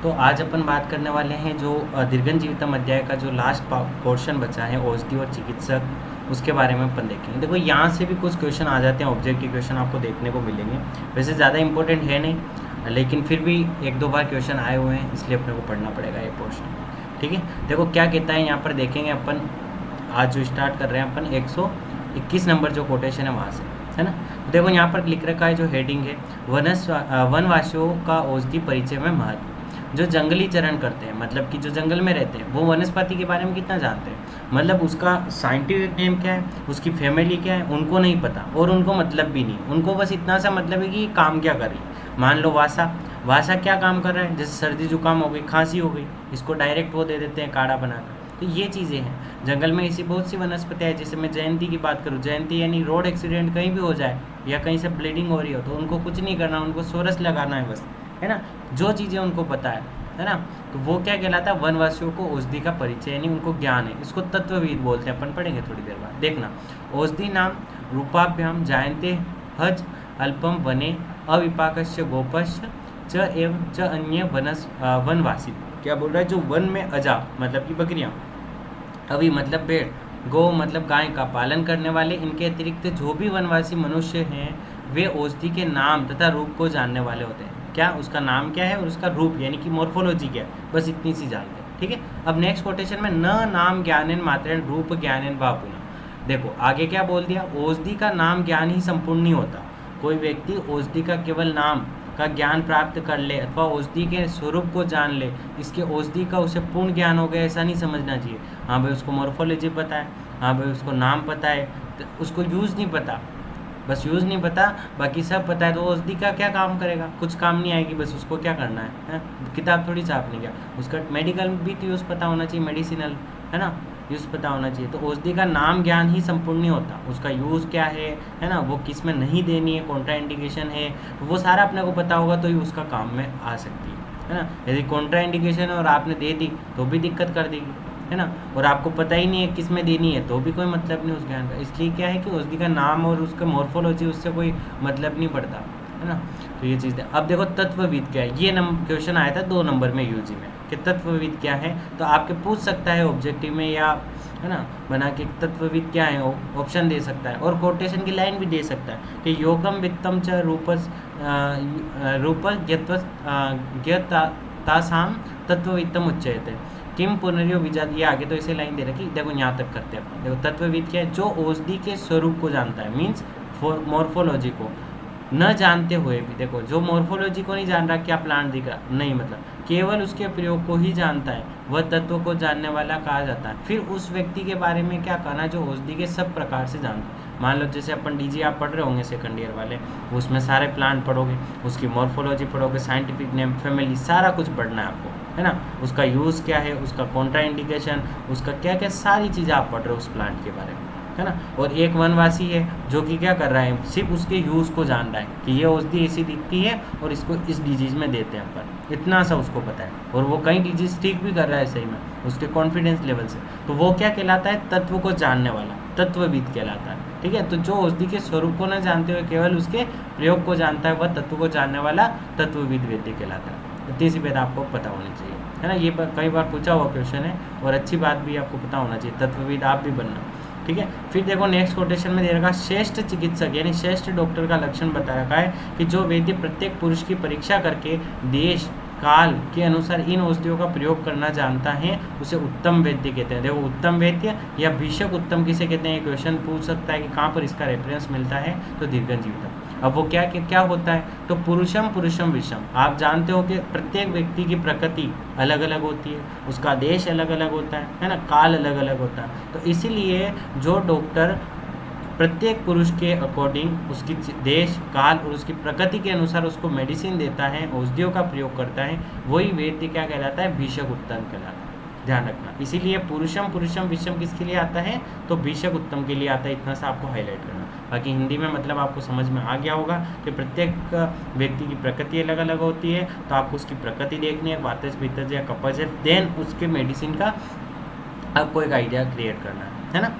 तो आज अपन बात करने वाले हैं जो दीर्घन जीवितम अध्याय का जो लास्ट पोर्शन बचा है औषधि और चिकित्सक, उसके बारे में अपन देखेंगे। देखो यहाँ से भी कुछ क्वेश्चन आ जाते हैं, ऑब्जेक्टिव क्वेश्चन आपको देखने को मिलेंगे। वैसे ज़्यादा इंपॉर्टेंट है नहीं, लेकिन फिर भी एक दो बार क्वेश्चन आए हुए हैं, इसलिए अपने को पढ़ना पड़ेगा ये पोर्शन। ठीक है, देखो क्या कहता है यहाँ पर, देखेंगे अपन। आज जो स्टार्ट कर रहे हैं अपन 121 नंबर जो कोटेशन है वहाँ से, है ना। तो देखो यहाँ पर लिख रखा है, जो हेडिंग है, वनवासियों का औषधि परिचय में महत्व। जो जंगली चरण करते हैं, मतलब कि जो जंगल में रहते हैं, वो वनस्पति के बारे में कितना जानते हैं, मतलब उसका साइंटिफिक नेम क्या है, उसकी फैमिली क्या है, उनको नहीं पता, और उनको मतलब भी नहीं। उनको बस इतना सा मतलब है कि काम क्या कर रही है। मान लो वासा क्या काम कर रहा है, जैसे सर्दी जुकाम हो गई, खांसी हो गई, इसको डायरेक्ट वो दे देते हैं काढ़ा बनाकर। तो ये चीज़ें हैं। जंगल में ऐसी बहुत सी वनस्पतियाँ हैं, जैसे मैं जयंती की बात करूँ, जयंती यानी रोड एक्सीडेंट कहीं भी हो जाए या कहीं से ब्लीडिंग हो रही हो, तो उनको कुछ नहीं करना, उनको सोरस लगाना है बस, है ना। जो चीज़ें उनको पता है ना। तो वो क्या कहलाता है, वनवासियों को औषधि का परिचय, यानी उनको ज्ञान है। इसको तत्वविद बोलते हैं, अपन पढ़ेंगे थोड़ी देर बाद, देखना। औषधि नाम रूपाभ्याम जायन्ते हज अल्पम वने अविपाकस्य गोपस्य च एवं च अन्य वनवासी। क्या बोल रहा है, जो वन में अजा मतलब कि बकरियाँ, अवि मतलब पेड़, गौ मतलब गाय का पालन करने वाले, इनके अतिरिक्त जो भी वनवासी मनुष्य हैं, वे औषधि के नाम तथा रूप को जानने वाले होते हैं। क्या उसका नाम क्या है और उसका रूप यानी कि मॉर्फोलॉजी क्या है, बस इतनी सी जानते हैं। ठीक है, अब नेक्स्ट कोटेशन में, न नाम ज्ञानेन मात्रेण रूप ज्ञानेन वा पुनः। देखो आगे क्या बोल दिया, औषधि का नाम ज्ञान ही संपूर्ण नहीं होता। कोई व्यक्ति औषधि का केवल नाम का ज्ञान प्राप्त कर ले अथवा औषधि के स्वरूप को जान ले, इसके औषधि का उसे पूर्ण ज्ञान हो गया, ऐसा नहीं समझना चाहिए। हाँ भाई उसको मॉर्फोलॉजी पता है, हाँ भाई उसको नाम पता है, तो उसको यूज़ नहीं पता, बस यूज़ नहीं पता, बाकी सब पता है, तो औषधि का क्या काम करेगा, कुछ काम नहीं आएगी। बस उसको क्या करना है? किताब थोड़ी छापने क्या, उसका मेडिकल भी तो यूज़ पता होना चाहिए, मेडिसिनल, है ना, यूज़ पता होना चाहिए। तो औषधि का नाम ज्ञान ही संपूर्ण नहीं होता, उसका यूज़ क्या है ना, वो किस में नहीं देनी है, कॉन्ट्रा इंडिकेशन है, तो वो सारा अपने को पता होगा तो ही उसका काम में आ सकती है ना। यदि कॉन्ट्रा इंडिकेशन है और आपने दे दी तो भी दिक्कत कर देगी, है ना, और आपको पता ही नहीं है किस में देनी है तो भी कोई मतलब नहीं उस ज्ञान का। इसलिए क्या है कि औषधि का नाम और उसका मॉर्फोलॉजी, उससे कोई मतलब नहीं पड़ता, है ना। तो ये चीज़ है। अब देखो तत्वविद क्या है, ये क्वेश्चन आया था 2 नंबर में यूजी में कि तत्वविद क्या है, तो आपके पूछ सकता है ऑब्जेक्टिव में, या है ना बना के तत्वविद क्या है ऑप्शन दे सकता है, और कोटेशन की लाइन भी दे सकता है कि योगम वित्तम च रूपस ज्ञतासाम तत्ववित्तम उच्यते किम पुनर्यो विजात। ये आगे तो इसे लाइन दे रखी, देखो यहाँ तक करते हैं अपन। देखो तत्वविद क्या है, जो औषधि के स्वरूप को जानता है, मीन्स मॉर्फोलॉजी को न जानते हुए भी, देखो जो मॉर्फोलॉजी को नहीं जान रहा क्या प्लांट दिख रहा नहीं, मतलब केवल उसके प्रयोग को ही जानता है, वह तत्व को जानने वाला कहा जाता है। फिर उस व्यक्ति के बारे में क्या कहना, जो औषधि के सब प्रकार से जानता है। मान लो जैसे अपन डीजी आप पढ़ रहे होंगे सेकंड ईयर वाले, उसमें सारे प्लांट पढ़ोगे, उसकी मॉर्फोलॉजी पढ़ोगे, साइंटिफिक नेम, फैमिली, सारा कुछ पढ़ना है आपको, है ना। उसका यूज़ क्या है, उसका कॉन्ट्रा इंडिकेशन, उसका क्या क्या सारी चीज़ें आप पढ़ रहे हो उस प्लांट के बारे में, है ना। और एक वनवासी है जो कि क्या कर रहा है, सिर्फ उसके यूज़ को जान रहा है कि ये औषधि ऐसी दिखती है और इसको इस डिजीज़ में देते हैं अपन, इतना सा उसको पता है, और वो कई डिजीज़ ठीक भी कर रहा है सही में उसके कॉन्फिडेंस लेवल से। तो वो क्या कहलाता है, तत्व को जानने वाला, तत्वविद कहलाता है। ठीक है, तो जो औषधि के स्वरूप को न जानते हुए केवल उसके प्रयोग को जानता है, वह तत्व को जानने वाला तत्वविद वैद्य कहलाता है। इतनी सी बात आपको पता होनी चाहिए, है ना। ये कई बार पूछा हुआ क्वेश्चन है, और अच्छी बात भी आपको पता होना चाहिए, तत्वविद आप भी बनना। ठीक है, फिर देखो नेक्स्ट कोटेशन में दे रखा, श्रेष्ठ चिकित्सक यानी श्रेष्ठ डॉक्टर का लक्षण बता रखा है कि जो वैद्य प्रत्येक पुरुष की परीक्षा करके देश काल के अनुसार इन औषधियों का प्रयोग करना जानता है, उसे उत्तम वैद्य कहते हैं। देखो उत्तम वैद्य या भिषक उत्तम किसे कहते हैं, ये क्वेश्चन पूछ सकता है कि कहाँ पर इसका रेफरेंस मिलता है, तो दीर्घन जीवितम। अब वो क्या होता है, तो पुरुषम विषम। आप जानते हो कि प्रत्येक व्यक्ति की प्रकृति अलग अलग होती है, उसका देश अलग अलग होता है ना, काल अलग अलग होता है। तो इसीलिए जो डॉक्टर प्रत्येक पुरुष के अकॉर्डिंग उसकी देश काल और उसकी प्रकृति के अनुसार उसको मेडिसिन देता है, औषधियों का प्रयोग करता है, वही वैद्य क्या कहलाता है, भिषक उत्तम कहलाता है। ध्यान रखना, इसीलिए पुरुषम विषम किसके लिए आता है, तो भिषक उत्तम के लिए आता है। इतना सा आपको हाईलाइट करना, बाकी हिंदी में मतलब आपको समझ में आ गया होगा कि प्रत्येक व्यक्ति की प्रकृति अलग अलग होती है, तो आपको उसकी प्रकृति देखनी है, वातज पित्तज या कफज है, देन उसके मेडिसिन का आपको एक आइडिया क्रिएट करना है ना।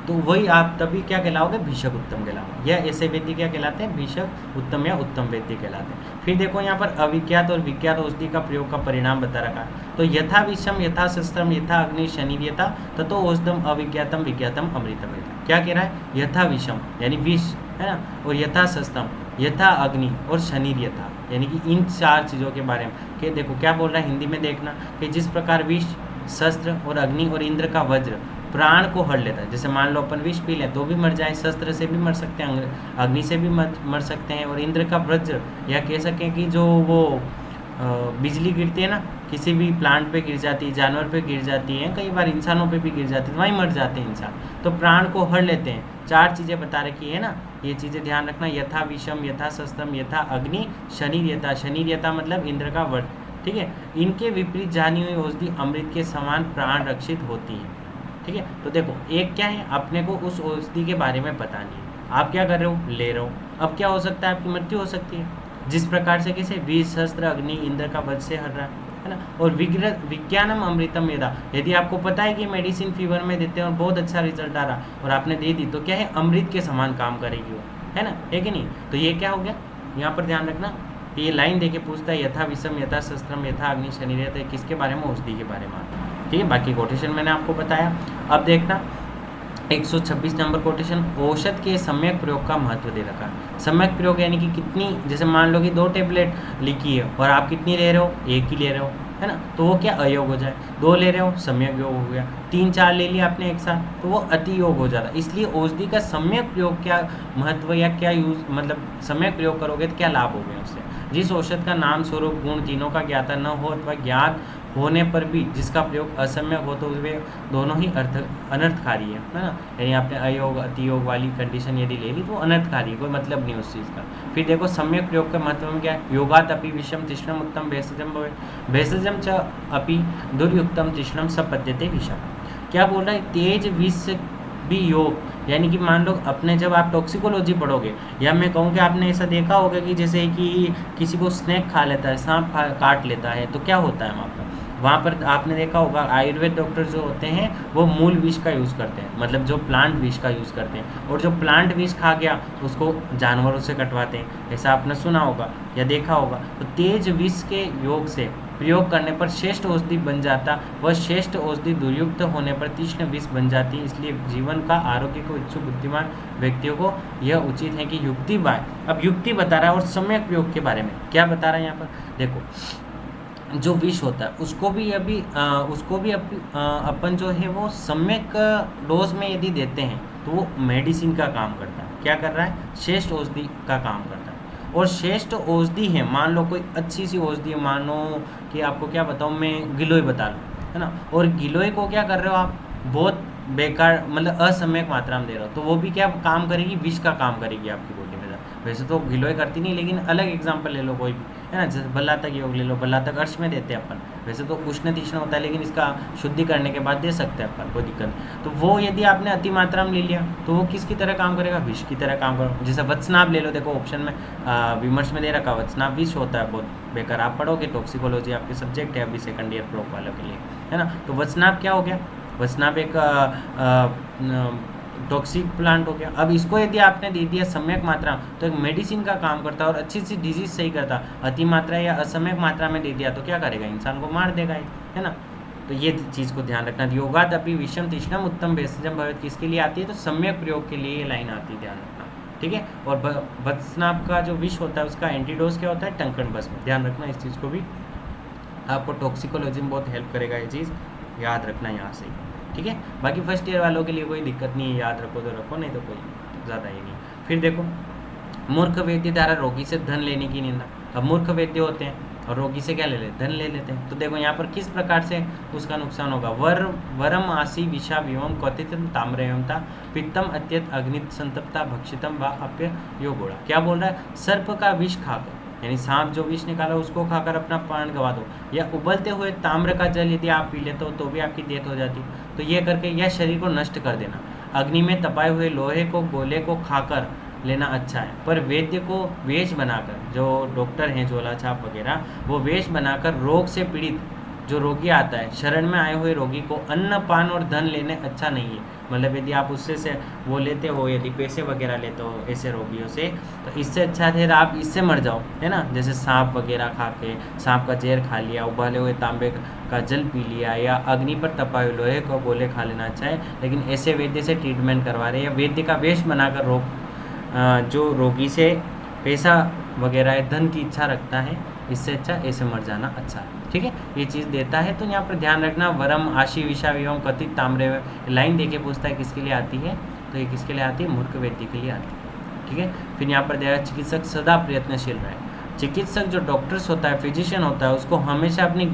तो वही आप तभी क्या कहलाओगे, भीषक उत्तम कहलाओगे। या ऐसे वैद्य क्या कहलाते हैं, भीषक उत्तम या उत्तम वैद्य कहलाते हैं। फिर देखो यहाँ पर अविज्ञात और विज्ञात औषधि का प्रयोग का परिणाम बता रखा है। तो यथा विषम यथा शस्त्रम यथा अग्नि शनिर्यथा ततो औषधम अविज्ञातम विज्ञातम अमृतम। क्या कह रहा है, यथा विषम यानी विष है ना, और यथा शस्त्रम यथा अग्नि और शनिर्यथा, यानी कि इन 4 चीज़ों के बारे में कि देखो क्या बोल रहा है हिंदी में देखना, कि जिस प्रकार विष, शस्त्र और अग्नि और इंद्र का वज्र प्राण को हर लेता है। जैसे मान लो अपन विष पी लें तो भी मर जाए, शस्त्र से भी मर सकते हैं, अग्नि से भी मर सकते हैं, और इंद्र का वज्र या कह सकें कि जो वो बिजली गिरती है ना, किसी भी प्लांट पे गिर जाती है, जानवर पे गिर जाती है, कई बार इंसानों पे भी गिर जाती है, वहीं मर जाते हैं इंसान। तो प्राण को हर लेते हैं। 4 चीज़ें बता रखी है ना, ये चीज़ें ध्यान रखना, यथा विषम यथा शस्त्रम यथा अग्नि शनिर्यथा। शनिर्यथा मतलब इंद्र का वज्र, ठीक है। इनके विपरीत जानी हुई औषधि अमृत के समान प्राण रक्षित होती है, ठीक है। तो देखो एक क्या है, अपने को उस औषधि के बारे में बतानी है, आप क्या कर रहे हो, ले रहे हो। अब क्या हो सकता है, आपकी मृत्यु हो सकती है, जिस प्रकार से किसे विष, शस्त्र, अग्नि, इंद्र का वध से हर रहा है ना। और विज्ञानम अमृतम यदा, यदि आपको पता है कि मेडिसिन फीवर में देते हैं और बहुत अच्छा रिजल्ट आ रहा और आपने दे दी, तो क्या है, अमृत के समान काम करेगी वो, है ना, है कि नहीं। तो ये क्या हो गया, यहाँ पर ध्यान रखना, ये लाइन देके पूछता है यथा विषम यथा शस्त्रम यथा अग्नि शनिर्यथा, किसके बारे में, औषधि के बारे में, ठीक है। बाकी कोटेशन मैंने आपको बताया। अब देखना 126 नंबर कोटेशन, औषध के सम्यक प्रयोग का महत्व दे रखा है। सम्यक प्रयोग यानी कि कितनी, जैसे मान लो कि 2 टेबलेट लिखी है और आप कितनी ले रहे हो, 1 ही ले रहे हो, है ना, तो वो क्या अयोग हो जाए। 2 ले रहे हो, सम्यक योग हो गया। 3-4 ले लिया आपने एक साथ, तो वो अति योग हो जाता। इसलिए औषधि का सम्यक प्रयोग क्या महत्व या क्या यूज, मतलब सम्यक प्रयोग करोगे तो क्या लाभ हो गए उससे। जिस औषध का नाम, स्वरूप, गुण तीनों का ज्ञाता न हो अथवा ज्ञात होने पर भी जिसका प्रयोग असम्यक हो तो वे दोनों ही अनर्थकारी है ना। यानी आपने अयोग अतियोग वाली कंडीशन यदि ले ली तो अनर्थकारी है, कोई मतलब नहीं उस चीज़ का। फिर देखो सम्यक प्रयोग के महत्व में क्या है, योगात अपि विषम तिष्णम उत्तम भेषजम भवे भेषजम च अपि दुर्युक्तम तिष्णम सपद्यते विषम। क्या बोल रहा है, तेज विष भी योग, यानी कि मान लो अपने जब आप टॉक्सिकोलॉजी पढ़ोगे, या मैं कहूँ कि आपने ऐसा देखा होगा कि जैसे कि किसी को स्नेक खा लेता है, सांप काट लेता है, तो क्या होता है वहाँ पर आपने देखा होगा आयुर्वेद डॉक्टर जो होते हैं वो मूल विष का यूज़ करते हैं, मतलब जो प्लांट विष का यूज़ करते हैं, और जो प्लांट विष खा गया उसको जानवरों से कटवाते हैं, ऐसा आपने सुना होगा या देखा होगा। तो तेज विष के योग से प्रयोग करने पर श्रेष्ठ औषधि बन जाता, वह श्रेष्ठ औषधि दुर्युक्त होने पर तीक्ष्ण विष बन जाती। इसलिए जीवन का आरोग्य को इच्छुक बुद्धिमान व्यक्तियों को यह उचित है कि युक्ति बाय, अब युक्ति बता रहा है और सम्यक प्रयोग के बारे में क्या बता रहा है यहाँ पर देखो, जो विष होता है उसको भी अपन जो है वो सम्यक डोज में यदि देते हैं तो वो मेडिसिन का काम करता है। क्या कर रहा है, श्रेष्ठ औषधि का काम करता है। और श्रेष्ठ औषधि है, मान लो कोई अच्छी सी औषधि है, मानो कि आपको क्या बताऊँ मैं, गिलोय बता लूँ, है ना, और गिलोय को क्या कर रहे हो आप, बहुत बेकार मतलब असम्यक मात्रा में दे रहे हो, तो वो भी क्या काम करेगी, विष का काम करेगी आपकी बॉडी में। वैसे तो गिलोय करती नहीं, लेकिन अलग एग्जाम्पल ले लो कोई भी, है ना, जैसे बल्लातक योग ले लो, बल्लातक अर्श में देते हैं अपन, वैसे तो उष्ण तीक्ष्ण होता है, लेकिन इसका शुद्धि करने के बाद दे सकते हैं अपन, कोई दिक्कत नहीं। तो वो यदि आपने अति मात्रा में ले लिया तो वो किसकी तरह काम करेगा, विष की तरह काम करेगा। जैसे वत्सनाभ ले लो, देखो ऑप्शन में विमर्श में दे रखा, वत्सनाभ विष होता है, बहुत बेकार, आप पढ़ोगे टॉक्सिकोलॉजी आपके सब्जेक्ट है अभी सेकंड ईयर प्रोक वालों के लिए, है ना। तो वत्सनाभ क्या हो गया, वत्सनाभ एक टॉक्सिक प्लांट हो गया। अब इसको यदि आपने दे दिया सम्यक मात्रा तो एक मेडिसिन का काम करता है और अच्छी सी डिजीज सही करता। अति मात्रा या असम्यक मात्रा में दे दिया तो क्या करेगा, इंसान को मार देगा, है ना। तो ये चीज़ को ध्यान रखना। योगात अपि विषम तीक्ष्णम उत्तम भेषजम भवेत् किसके लिए आती है, तो सम्यक प्रयोग के लिए ये लाइन आती है, ध्यान रखना, ठीक है। और वत्सनाभ का जो विष होता है उसका एंटीडोज क्या होता है, टंकण भस्म, ध्यान रखना इस चीज़ को भी, आपको टॉक्सिकोलॉजी में बहुत हेल्प करेगा ये चीज़, याद रखना यहाँ से, ठीक है। बाकी फर्स्ट ईयर वालों के लिए कोई दिक्कत नहीं है, याद रखो तो रखो, नहीं तो कोई ज़्यादा ही नहीं। फिर देखो मूर्ख वैद्य द्वारा रोगी से धन लेने की निंदा। अब मूर्ख वैद्य होते हैं और रोगी से क्या ले लेते, धन ले लेते हैं। तो देखो यहाँ पर किस प्रकार से उसका नुकसान होगा, वरम आसी विषा विवम कथितम ताम्रयमता पित्तम अत्यत अग्नित संतप्ता भक्षितम व अप्य योगोड़ा। क्या बोल रहा है, सर्प का विष खाकर, यानी सांप जो विष निकाला उसको खाकर अपना प्राण गवा दो, या उबलते हुए ताम्र का जल यदि आप पी लेते हो तो भी आपकी डेथ हो जाती। तो ये करके यह शरीर को नष्ट कर देना। अग्नि में तपाए हुए लोहे को गोले को खाकर लेना अच्छा है, पर वैद्य को वेश बनाकर, जो डॉक्टर हैं झोला छाप वगैरह, वो वेश बनाकर रोग से पीड़ित जो रोगी आता है, शरण में आए हुए रोगी को अन्न पान और धन लेने अच्छा नहीं है। मतलब यदि आप उससे से वो लेते हो, यदि पैसे वगैरह लेते हो ऐसे रोगियों से, तो इससे अच्छा है आप इससे मर जाओ, है ना। जैसे सांप वगैरह खा के, सांप का जहर खा लिया, उबाले हुए तांबे का जल पी लिया, या अग्नि पर तपाए हुए लोहे को गोले खा लेना अच्छा है। लेकिन ऐसे वैद्य से ट्रीटमेंट करवा रहे हैं, या वैद्य का वेश बनाकर जो रोगी से पैसा वगैरह या धन की इच्छा रखता है, इससे अच्छा ऐसे मर जाना अच्छा है। ठीक है, ये चीज़ देता है। तो यहाँ पर ध्यान रखना, वरम आशी विषा एवं कथित ताम्रे लाइन देके पूछता है किसके लिए आती है, तो ये किसके लिए आती है, मूर्ख व्यक्ति के लिए आती है। ठीक है, फिर यहाँ पर देखा चिकित्सक सदा प्रयत्नशील रहे। चिकित्सक जो डॉक्टर्स होता है, फिजिशियन होता है, उसको हमेशा अपनी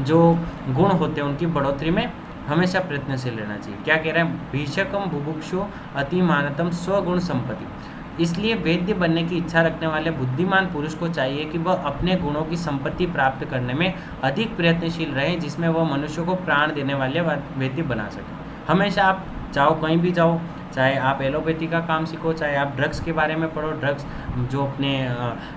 जो गुण होते हैं उनकी बढ़ोतरी में हमेशा प्रयत्नशील रहना चाहिए। क्या कह रहा है, भीषकम बुभुक्षु अतिमानतम स्वगुण संपत्ति। इसलिए वैद्य बनने की इच्छा रखने वाले बुद्धिमान पुरुष को चाहिए कि वह अपने गुणों की संपत्ति प्राप्त करने में अधिक प्रयत्नशील रहे, जिसमें वह मनुष्य को प्राण देने वाले वैद्य बना सके। हमेशा आप चाहो कहीं भी जाओ, चाहे आप एलोपैथी का काम सीखो, चाहे आप ड्रग्स के बारे में पढ़ो, ड्रग्स जो अपने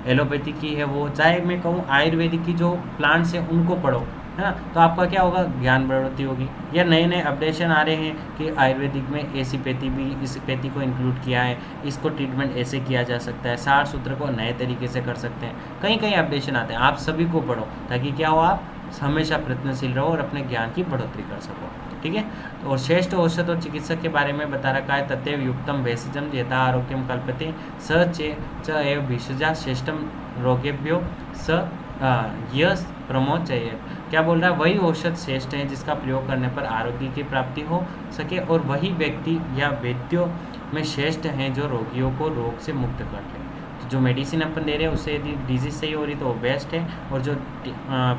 एलोपैथी की है वो, चाहे मैं कहूँ आयुर्वेदिक की जो प्लांट्स हैं उनको पढ़ो, है ना। तो आपका क्या होगा, ज्ञान बढ़ोतरी होगी। या नए नए अपडेशन आ रहे हैं कि आयुर्वेदिक में ऐसी पैथी भी, इस पैथी को इंक्लूड किया है, इसको ट्रीटमेंट ऐसे किया जा सकता है, 60 सूत्र को नए तरीके से कर सकते हैं। कहीं कहीं अपडेशन आते हैं, आप सभी को पढ़ो ताकि क्या हो, आप हमेशा प्रयत्नशील रहो और अपने ज्ञान की बढ़ोतरी कर सको। ठीक है, तो और श्रेष्ठ औषध और चिकित्सक के बारे में बता रखा है, तथैव युक्तम भेषजम यथा आरोग्यम कल्पते स च एव भेषजा श्रेष्ठम रोगेभ्यो स यस प्रमोचयेत्। क्या बोल रहा है, वही औषध श्रेष्ठ है जिसका प्रयोग करने पर आरोग्य की प्राप्ति हो सके, और वही व्यक्ति या वैद्यों में श्रेष्ठ हैं जो रोगियों को रोग से मुक्त करते हैं। तो जो मेडिसिन अपन दे रहे हैं उससे यदि डिजीज सही हो रही तो वो बेस्ट है, और जो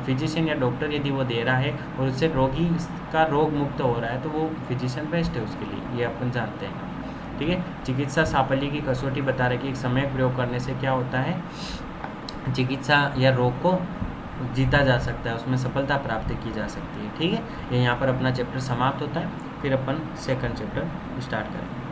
फिजिशियन या डॉक्टर यदि वो दे रहा है और उससे रोगी का रोग मुक्त हो रहा है तो वो फिजिशियन बेस्ट है उसके लिए, ये अपन जानते हैं। ठीक है, चिकित्सा साफल्य की कसौटी बता रहे कि एक समय प्रयोग करने से क्या होता है, चिकित्सा या रोग को जीता जा सकता है, उसमें सफलता प्राप्त की जा सकती है। ठीक है, ये यहाँ पर अपना चैप्टर समाप्त होता है, फिर अपन सेकंड चैप्टर स्टार्ट करेंगे।